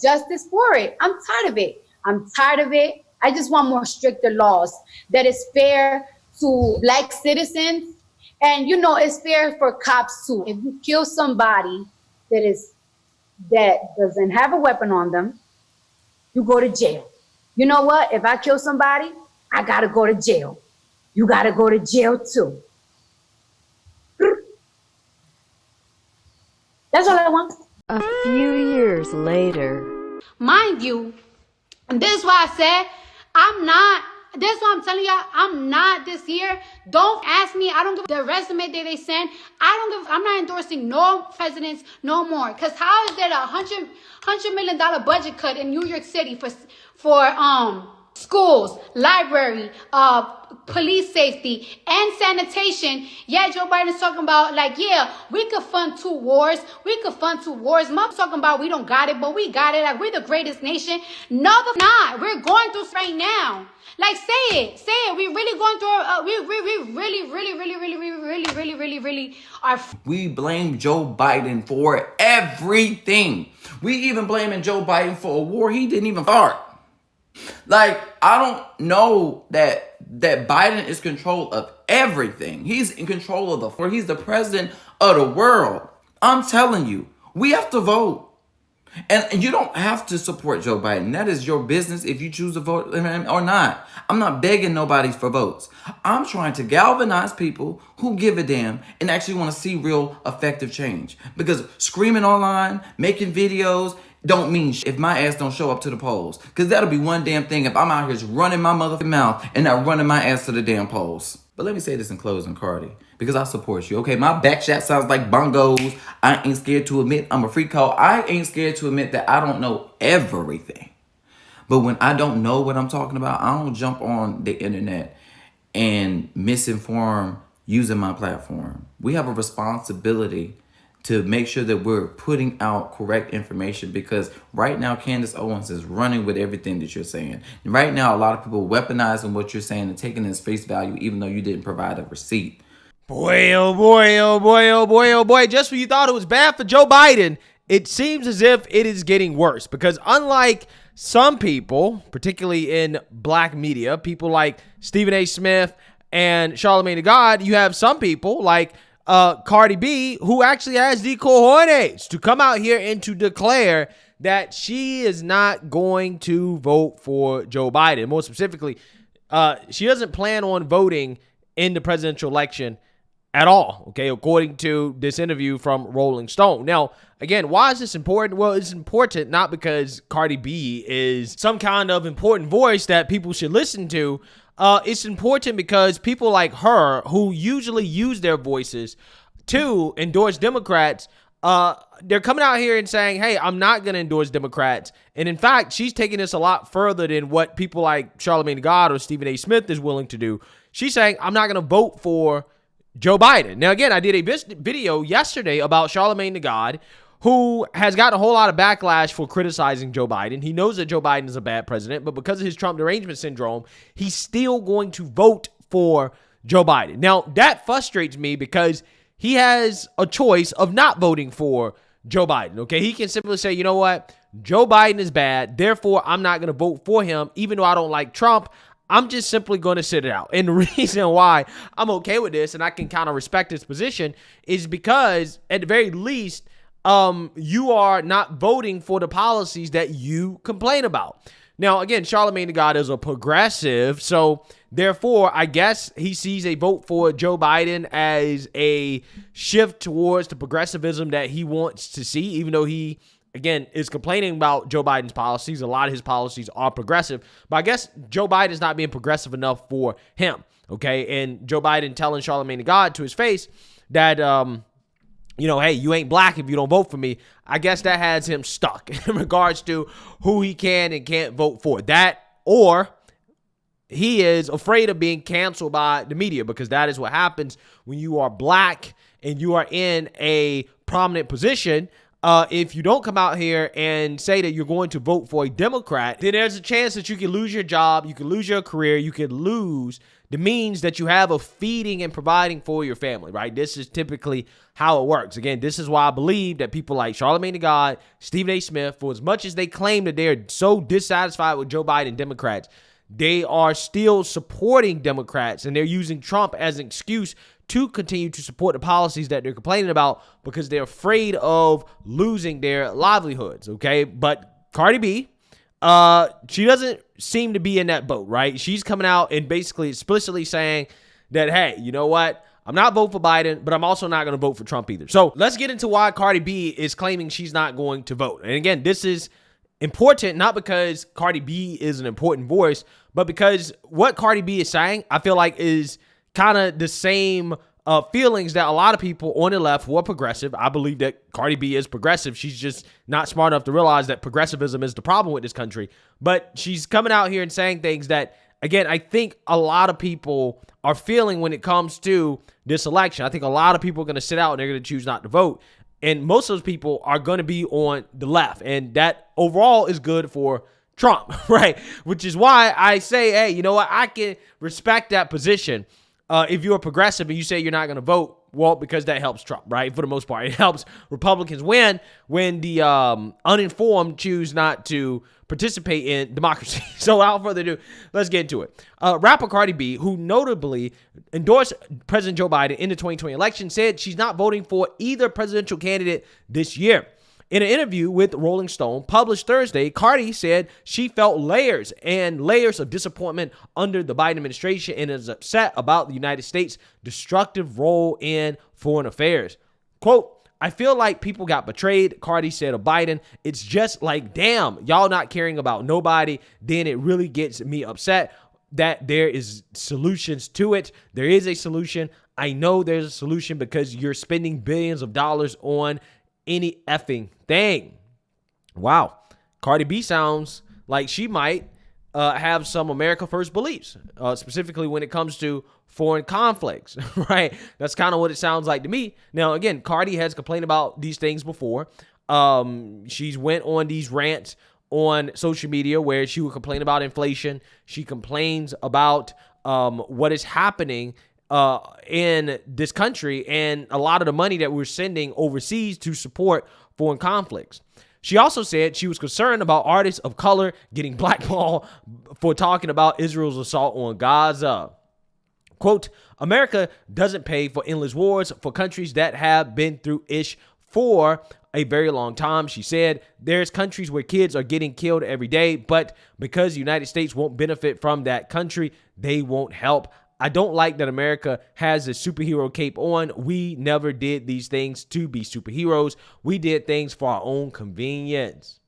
justice for it. I'm tired of it. I just want more stricter laws that is fair to Black citizens. And, it's fair for cops too. If you kill somebody that doesn't have a weapon on them, you go to jail. You know what? If I kill somebody, I got to go to jail. You got to go to jail too. That's all I want. A few years later. Mind you, and this is why I said that's why I'm telling y'all, I'm not this year. Don't ask me. I don't give the resume that they send. I'm not endorsing no presidents no more. Because how is there $100 million budget cut in New York City for schools, library, police safety, and sanitation? Yeah, Joe Biden's talking about we could fund two wars. Mom's talking about we don't got it, but we got it. Like, we're the greatest nation. No, we're not. We're going through right now. Like, say it. We really going through. We really are. We blame Joe Biden for everything. We even blaming Joe Biden for a war he didn't even start. Like, I don't know that Biden is in control of everything. He's in control of he's the president of the world. I'm telling you, we have to vote. And you don't have to support Joe Biden. That is your business if you choose to vote or not. I'm not begging nobody for votes. I'm trying to galvanize people who give a damn and actually want to see real effective change. Because screaming online, making videos, don't mean shit if my ass don't show up to the polls. Because that'll be one damn thing if I'm out here just running my motherfucking mouth and not running my ass to the damn polls. But let me say this in closing, Cardi, because I support you. Okay, my back chat sounds like bongos. I ain't scared to admit I'm a freak call. I ain't scared to admit that I don't know everything. But when I don't know what I'm talking about, I don't jump on the internet and misinform using my platform. We have a responsibility to make sure that we're putting out correct information, because right now Candace Owens is running with everything that you're saying. And right now, a lot of people weaponizing what you're saying and taking it as face value, even though you didn't provide a receipt. Boy, oh boy, oh boy, oh boy, oh boy. Just when you thought it was bad for Joe Biden, it seems as if it is getting worse, because unlike some people, particularly in Black media, people like Stephen A. Smith and Charlamagne the God, you have some people like Cardi B, who actually has the cojones to come out here and to declare that she is not going to vote for Joe Biden. More specifically, she doesn't plan on voting in the presidential election at all, okay, according to this interview from Rolling Stone. Now, again, why is this important? Well, it's important not because Cardi B is some kind of important voice that people should listen to. It's important because people like her, who usually use their voices to endorse Democrats, they're coming out here and saying, hey, I'm not going to endorse Democrats. And in fact, she's taking this a lot further than what people like Charlamagne the God or Stephen A. Smith is willing to do. She's saying, I'm not going to vote for Joe Biden. Now, again, I did a video yesterday about Charlamagne the God, who has gotten a whole lot of backlash for criticizing Joe Biden. He knows that Joe Biden is a bad president, but because of his Trump derangement syndrome, he's still going to vote for Joe Biden. Now, that frustrates me because he has a choice of not voting for Joe Biden, okay? He can simply say, you know what? Joe Biden is bad, therefore I'm not going to vote for him, even though I don't like Trump. I'm just simply going to sit it out. And the reason why I'm okay with this and I can kind of respect his position is because, at the very least, you are not voting for the policies that you complain about. Now, again, Charlamagne the God is a progressive, so therefore, I guess he sees a vote for Joe Biden as a shift towards the progressivism that he wants to see, even though he, again, is complaining about Joe Biden's policies. A lot of his policies are progressive, but I guess Joe Biden is not being progressive enough for him, okay? And Joe Biden telling Charlamagne the God to his face that, hey, you ain't black if you don't vote for me. I guess that has him stuck in regards to who he can and can't vote for. That, or he is afraid of being canceled by the media, because that is what happens when you are black and you are in a prominent position. if you don't come out here and say that you're going to vote for a Democrat, then there's a chance that you can lose your job, you can lose your career, you could lose the means that you have of feeding and providing for your family, right? This is typically how it works. Again, this is why I believe that people like Charlamagne the God, Stephen A. Smith, for as much as they claim that they're so dissatisfied with Joe Biden Democrats, they are still supporting Democrats, and they're using Trump as an excuse to continue to support the policies that they're complaining about because they're afraid of losing their livelihoods, okay? But Cardi B, she doesn't seem to be in that boat, right? She's coming out and basically explicitly saying that, hey, you know what? I'm not voting for Biden, but I'm also not going to vote for Trump either. So let's get into why Cardi B is claiming she's not going to vote. And again, this is important not because Cardi B is an important voice, but because what Cardi B is saying, I feel like is kind of the same feelings that a lot of people on the left who are progressive. I believe that Cardi B is progressive. She's just not smart enough to realize that progressivism is the problem with this country. But she's coming out here and saying things that, again, I think a lot of people are feeling when it comes to this election. I think a lot of people are going to sit out and they're going to choose not to vote. And most of those people are going to be on the left. And that overall is good for Trump, right? Which is why I say, hey, you know what? I can respect that position. If you're a progressive and you say you're not going to vote, well, because that helps Trump, right? For the most part, it helps Republicans win when the uninformed choose not to participate in democracy. So without further ado, let's get into it. Rapper Cardi B, who notably endorsed President Joe Biden in the 2020 election, said she's not voting for either presidential candidate this year. In an interview with Rolling Stone published Thursday, Cardi said she felt layers and layers of disappointment under the Biden administration and is upset about the United States' destructive role in foreign affairs. Quote, I feel like people got betrayed, Cardi said of Biden. It's just like, damn, y'all not caring about nobody. Then it really gets me upset that there is solutions to it. There is a solution. I know there's a solution because you're spending billions of dollars on any effing thing. Wow. Cardi B sounds like she might have some America First beliefs, specifically when it comes to foreign conflicts, right? That's kind of what it sounds like to me. Now, again, Cardi has complained about these things before. She's went on these rants on social media where she would complain about inflation. She complains about what is happening in this country and a lot of the money that we're sending overseas to support foreign conflicts. She also said she was concerned about artists of color getting blackballed for talking about Israel's assault on Gaza. Quote, America doesn't pay for endless wars for countries that have been through ish for a very long time. She said there's countries where kids are getting killed every day, but because the United States won't benefit from that country, they won't help. I don't like that America has a superhero cape on. We never did these things to be superheroes. We did things for our own convenience.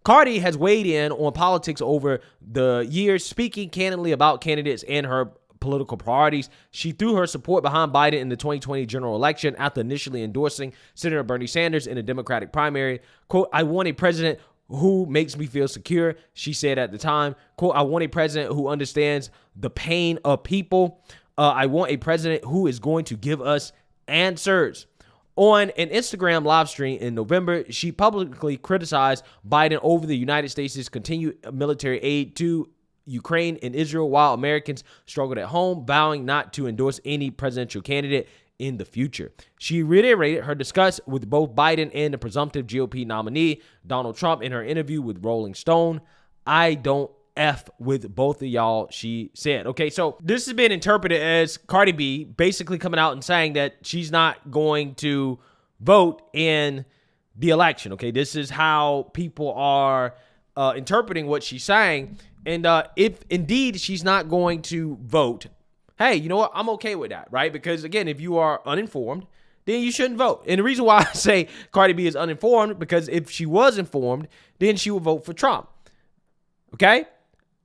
Cardi has weighed in on politics over the years, speaking candidly about candidates and her political priorities. She threw her support behind Biden in the 2020 general election after initially endorsing Senator Bernie Sanders in a Democratic primary. Quote, I want a president who makes me feel secure, she said at the time. Quote, I want a president who understands the pain of people. I want a president who is going to give us answers. On an Instagram live stream in November, she publicly criticized Biden over the United States' continued military aid to Ukraine and Israel while Americans struggled at home, vowing not to endorse any presidential candidate in the future. She reiterated her disgust with both Biden and the presumptive GOP nominee, Donald Trump, in her interview with Rolling Stone. I don't F with both of y'all, she said. Okay, so this has been interpreted as Cardi B basically coming out and saying that she's not going to vote in the election. Okay, this is how people are interpreting what she's saying. And if indeed she's not going to vote, hey, you know what? I'm okay with that, right? Because again, if you are uninformed, then you shouldn't vote. And the reason why I say Cardi B is uninformed, because if she was informed, then she would vote for Trump. Okay?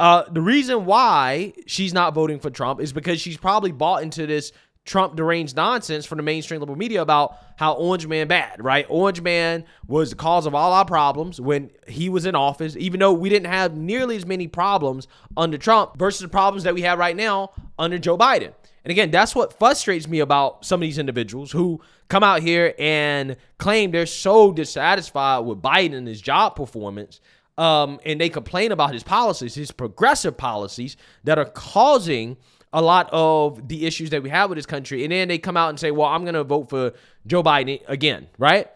The reason why she's not voting for Trump is because she's probably bought into this Trump deranged nonsense from the mainstream liberal media about how Orange Man bad, right? Orange Man was the cause of all our problems when he was in office, even though we didn't have nearly as many problems under Trump versus the problems that we have right now under Joe Biden. And again, that's what frustrates me about some of these individuals who come out here and claim they're so dissatisfied with Biden and his job performance. And they complain about his policies, his progressive policies that are causing a lot of the issues that we have with this country. And then they come out and say, well, I'm going to vote for Joe Biden again, right?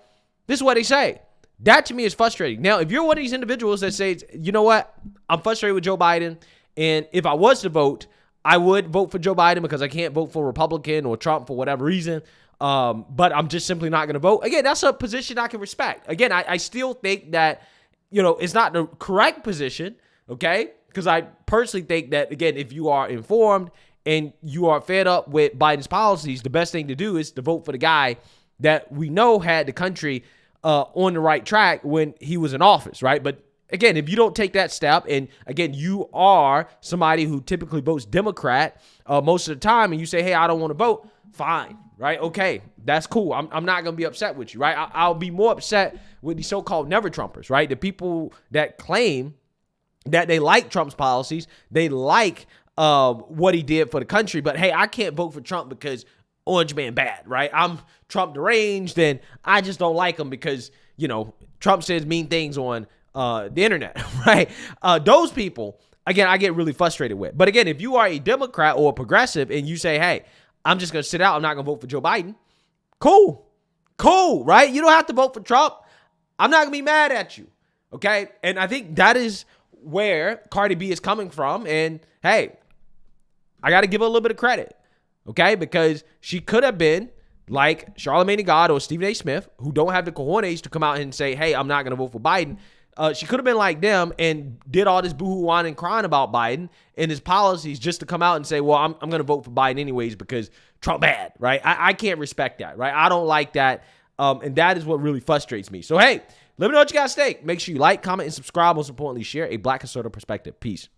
This is what they say. That to me is frustrating. Now, if you're one of these individuals that says, you know what, I'm frustrated with Joe Biden, and if I was to vote, I would vote for Joe Biden because I can't vote for Republican or Trump for whatever reason, but I'm just simply not going to vote. Again, that's a position I can respect. Again, I still think that, it's not the correct position, okay? Because I personally think that, again, if you are informed and you are fed up with Biden's policies, the best thing to do is to vote for the guy that we know had the country on the right track when he was in office, right? But again, if you don't take that step, and again, you are somebody who typically votes Democrat most of the time, and you say, hey, I don't want to vote, fine, right? Okay, that's cool. I'm not going to be upset with you, right? I'll be more upset with the so-called never-Trumpers, right? The people that claim that they like Trump's policies, they like what he did for the country, but hey, I can't vote for Trump because Orange Man bad, right? I'm Trump deranged, and I just don't like him because, Trump says mean things on the internet, right? Those people, again, I get really frustrated with. But again, if you are a Democrat or a progressive and you say, hey, I'm just going to sit out, I'm not going to vote for Joe Biden, cool, right? You don't have to vote for Trump. I'm not going to be mad at you, okay? And I think that is where Cardi B is coming from. And hey, I got to give her a little bit of credit, okay? Because she could have been like Charlamagne Tha God or Stephen A. Smith, who don't have the cojones to come out and say, hey, I'm not going to vote for Biden. She could have been like them and did all this boo-hoo whining and crying about Biden and his policies just to come out and say, well, I'm going to vote for Biden anyways because Trump bad, right? I can't respect that, right? I don't like that. And that is what really frustrates me. So, hey, let me know what you got to say. Make sure you like, comment, and subscribe. Most importantly, share a Black conservative perspective. Peace.